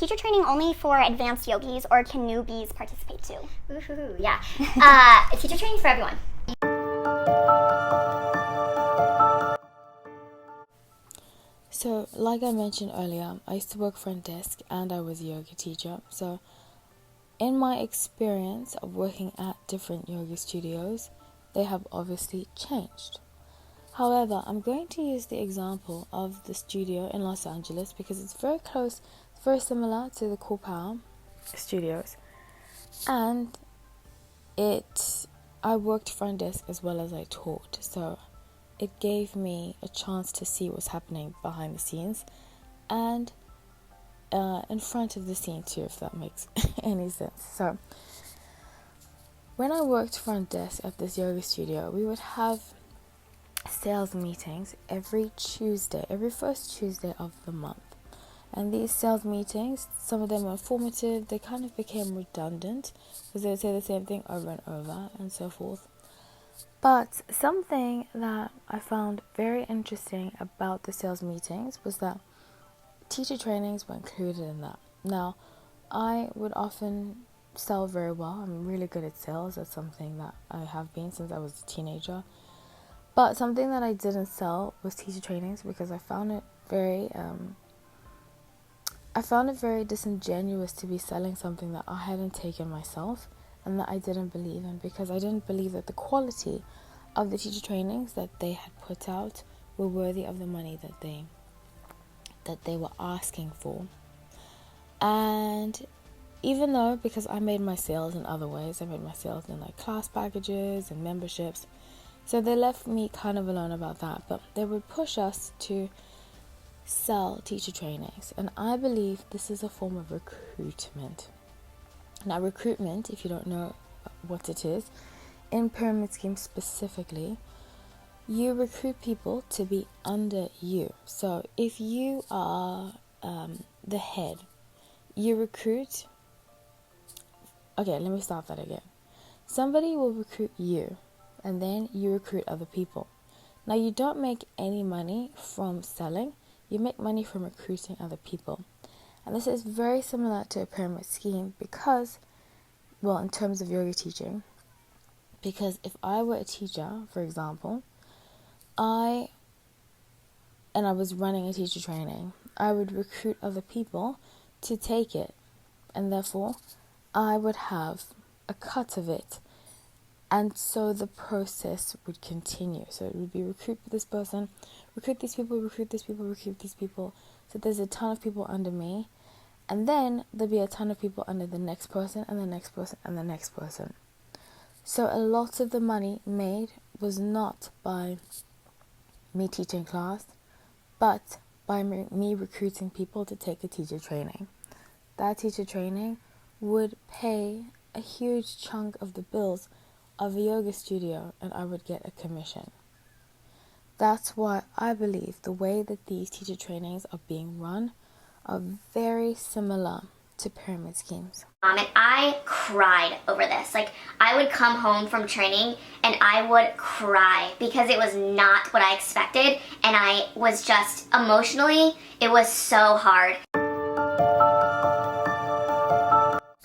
teacher training only for advanced yogis, or can newbies participate too? Ooh, yeah. Teacher training for everyone. So, like I mentioned earlier, I used to work front desk and I was a yoga teacher. So, in my experience of working at different yoga studios, they have obviously changed. However, I'm going to use the example of the studio in Los Angeles because it's very close, very similar to the Cool Power studios. And I worked front desk as well as I taught. So it gave me a chance to see what's happening behind the scenes and in front of the scene too, if that makes any sense. So when I worked front desk at this yoga studio, we would have sales meetings every first Tuesday of the month. And these sales meetings, some of them were informative, they kind of became redundant because they would say the same thing over and over and so forth. But something that I found very interesting about the sales meetings was that teacher trainings were included in that. Now, I would often sell very well. I'm really good at sales. That's something that I have been since I was a teenager. But something that I didn't sell was teacher trainings because I found it very disingenuous to be selling something that I hadn't taken myself and that I didn't believe in, because I didn't believe that the quality of the teacher trainings that they had put out were worthy of the money that they were asking for. And even though, because I made my sales in other ways, I made my sales in like class packages and memberships, so they left me kind of alone about that, but they would push us to sell teacher trainings, and I believe this is a form of recruitment. Now, recruitment, if you don't know what it is, in pyramid schemes specifically, you recruit people to be under you. So if you are the head, you recruit. Okay, let me start that again. Somebody will recruit you, and then you recruit other people. Now, you don't make any money from selling. You make money from recruiting other people. And this is very similar to a pyramid scheme because, well, in terms of yoga teaching, because if I were a teacher, for example, and I was running a teacher training, I would recruit other people to take it, and therefore I would have a cut of it. And so the process would continue. So it would be recruit this person, recruit these people, recruit these people, recruit these people. So there's a ton of people under me. And then there'll be a ton of people under the next person and the next person and the next person. So a lot of the money made was not by me teaching class, but by me recruiting people to take a teacher training. That teacher training would pay a huge chunk of the bills of a yoga studio, and I would get a commission. That's why I believe the way that these teacher trainings are being run are very similar to pyramid schemes. And I cried over this. Like, I would come home from training and I would cry because it was not what I expected, and I was just emotionally, it was so hard.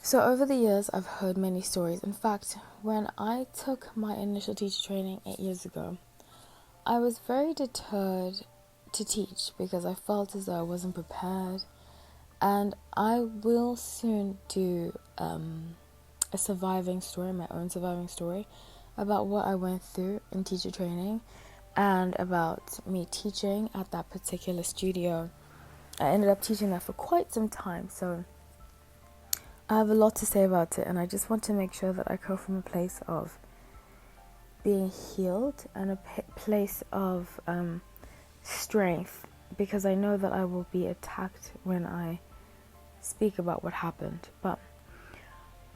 So over the years, I've heard many stories. In fact, when I took my initial teacher training 8 years ago, I was very deterred to teach because I felt as though I wasn't prepared. And I will soon do a surviving story, my own surviving story, about what I went through in teacher training and about me teaching at that particular studio. I ended up teaching there for quite some time, so I have a lot to say about it, and I just want to make sure that I come from a place of being healed and a place of strength, because I know that I will be attacked when I speak about what happened. But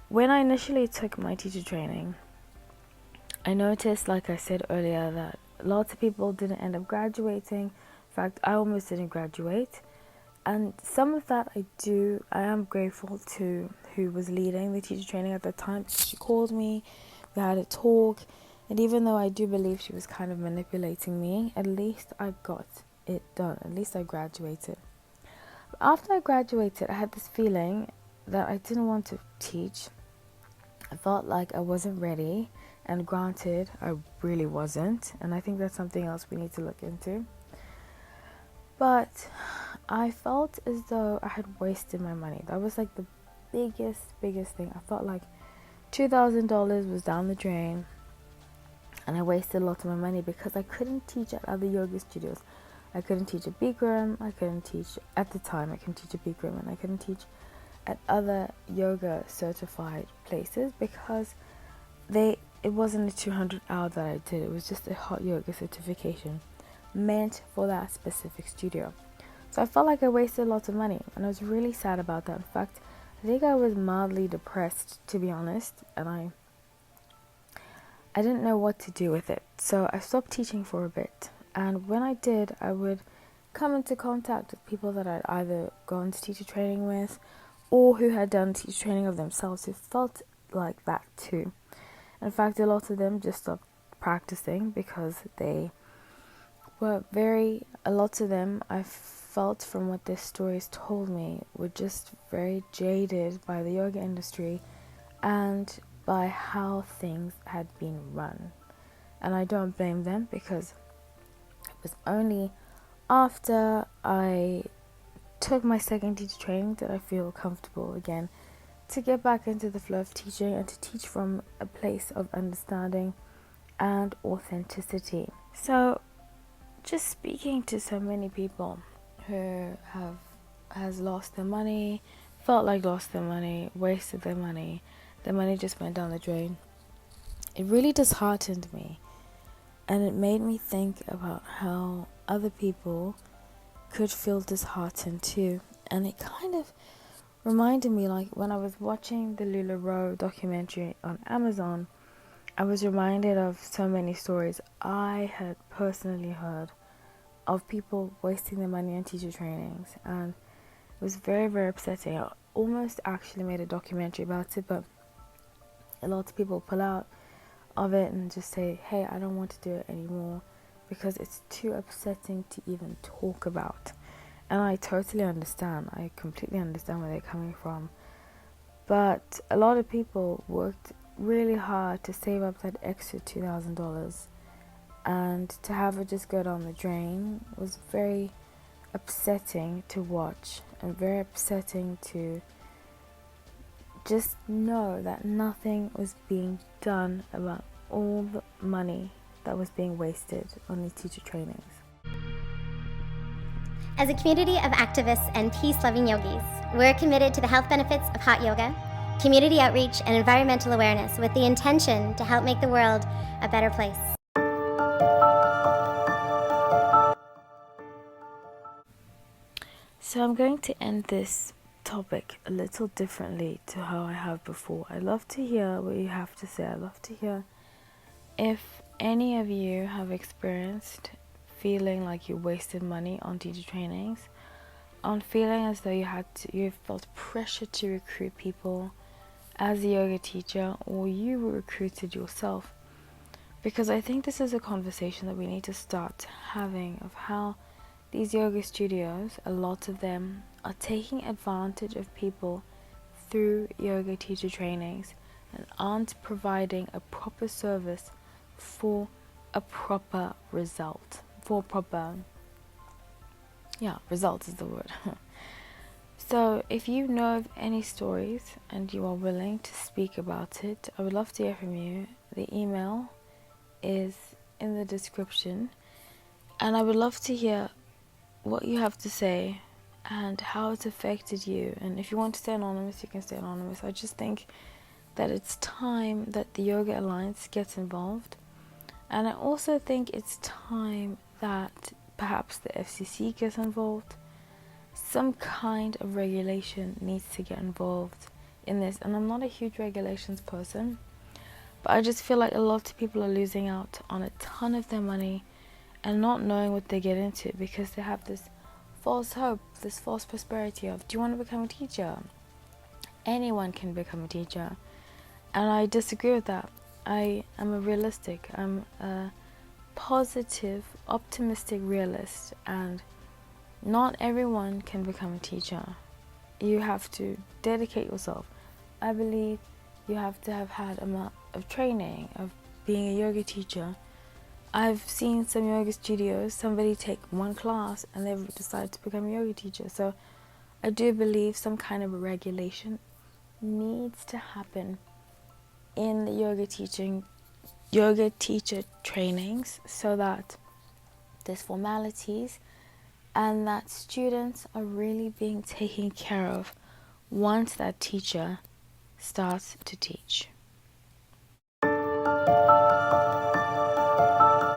when I initially took my teacher training, I noticed, like I said earlier, that lots of people didn't end up graduating. In fact, I almost didn't graduate. And some of that I am grateful to who was leading the teacher training at the time. She called me, we had a talk, and even though I do believe she was kind of manipulating me, at least I got it done. At least I graduated. after I graduated, I had this feeling that I didn't want to teach. I felt like I wasn't ready, and granted, I really wasn't, and I think that's something else we need to look into. But I felt as though I had wasted my money. That was like the biggest thing. I felt like $2,000 was down the drain, and I wasted a lot of my money because I couldn't teach at other yoga studios. I couldn't teach at Bikram, I couldn't teach at the time, I couldn't teach at Bikram, and I couldn't teach at other yoga certified places because it wasn't a 200-hour that I did. It was just a hot yoga certification meant for that specific studio. So I felt like I wasted a lot of money, and I was really sad about that. In fact, I think I was mildly depressed, to be honest, and I didn't know what to do with it. So I stopped teaching for a bit, and when I did, I would come into contact with people that I'd either gone to teacher training with or who had done teacher training of themselves who felt like that too. In fact, a lot of them just stopped practicing because a lot of them, I felt from what their stories told me, were just very jaded by the yoga industry and by how things had been run. And I don't blame them, because it was only after I took my second teacher training that I feel comfortable again to get back into the flow of teaching and to teach from a place of understanding and authenticity. So just speaking to so many people who has lost their money, felt like lost their money, wasted their money just went down the drain, it really disheartened me, and it made me think about how other people could feel disheartened too. And it kind of reminded me, like when I was watching the LuLaRoe documentary on Amazon, I was reminded of so many stories I had personally heard of people wasting their money on teacher trainings, and it was very, very upsetting. I almost actually made a documentary about it, but a lot of people pull out of it and just say, hey, I don't want to do it anymore because it's too upsetting to even talk about. And I totally understand. I completely understand where they're coming from. But a lot of people worked really hard to save up that extra $2,000, and to have it just go down the drain was very upsetting to watch, and very upsetting to just know that nothing was being done about all the money that was being wasted on these teacher trainings. As a community of activists and peace-loving yogis, we're committed to the health benefits of hot yoga, community outreach, and environmental awareness with the intention to help make the world a better place. So I'm going to end this topic a little differently to how I have before. I'd love to hear what you have to say. I'd love to hear if any of you have experienced feeling like you wasted money on teacher trainings, on feeling as though you felt pressure to recruit people as a yoga teacher, or you were recruited yourself. Because I think this is a conversation that we need to start having, of how these yoga studios, a lot of them, are taking advantage of people through yoga teacher trainings and aren't providing a proper service for a proper result. Result is the word. So if you know of any stories and you are willing to speak about it, I would love to hear from you. The email is in the description, and I would love to hear what you have to say and how it's affected you. And if you want to stay anonymous, you can stay anonymous. I just think that it's time that the Yoga Alliance gets involved, and I also think it's time that perhaps the FCC gets involved. Some kind of regulation needs to get involved in this, and I'm not a huge regulations person, but I just feel like a lot of people are losing out on a ton of their money and not knowing what they get into, because they have this false hope, this false prosperity of, do you want to become a teacher? Anyone can become a teacher. And I disagree with that. I am a realistic, I'm a positive, optimistic realist, and Not everyone can become a teacher. You have to dedicate yourself. I believe you have to have had a amount of training of being a yoga teacher. I've seen some yoga studios, somebody take one class and they've decided to become a yoga teacher. So I do believe some kind of regulation needs to happen in the yoga teacher trainings, so that there's formalities and that students are really being taken care of once that teacher starts to teach.